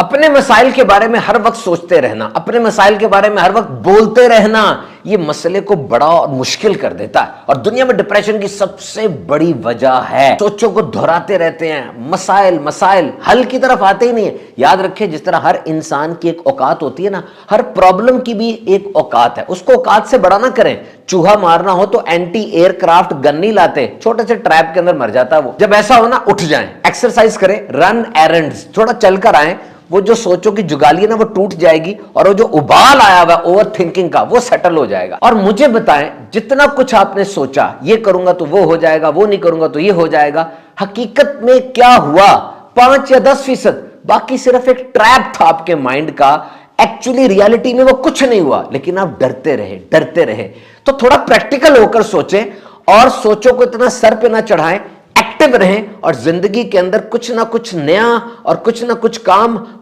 اپنے مسائل کے بارے میں ہر وقت سوچتے رہنا، اپنے مسائل کے بارے میں ہر وقت بولتے رہنا، یہ مسئلے کو بڑا اور مشکل کر دیتا ہے، اور دنیا میں ڈپریشن کی سب سے بڑی وجہ ہے سوچوں کو دہراتے رہتے ہیں، مسائل حل کی طرف آتے ہی نہیں ہیں۔ یاد رکھیں، جس طرح ہر انسان کی ایک اوقات ہوتی ہے نا، ہر پرابلم کی بھی ایک اوقات ہے، اس کو اوقات سے بڑا نہ کریں۔ چوہا مارنا ہو تو اینٹی ایئر کرافٹ گن نہیں لاتے، چھوٹے سے ٹریپ کے اندر مر جاتا ہے وہ۔ جب ایسا ہو نا، اٹھ جائیں، ایکسرسائز کریں، رن ایرنڈز، تھوڑا چل کر آئیں، وہ جو سوچوں کی جگالی ہے نا وہ ٹوٹ جائے گی، اور وہ جو ابال آیا ہوا اوور تھنکنگ کا وہ سیٹل ہو جائے گا۔ اور مجھے بتائیں، جتنا کچھ آپ نے سوچا یہ کروں گا تو وہ ہو جائے گا، وہ نہیں کروں گا تو یہ ہو جائے گا، حقیقت میں کیا ہوا؟ 5 یا 10%، باقی صرف ایک ٹریپ تھا آپ کے مائنڈ کا۔ ایکچولی ریالٹی میں وہ کچھ نہیں ہوا، لیکن آپ ڈرتے رہے۔ تو تھوڑا پریکٹیکل ہو کر سوچیں، اور سوچوں کو اتنا سر پہ نہ چڑھائیں، ایکٹیو رہیں، اور زندگی کے اندر کچھ نہ کچھ نیا اور کچھ نہ کچھ کام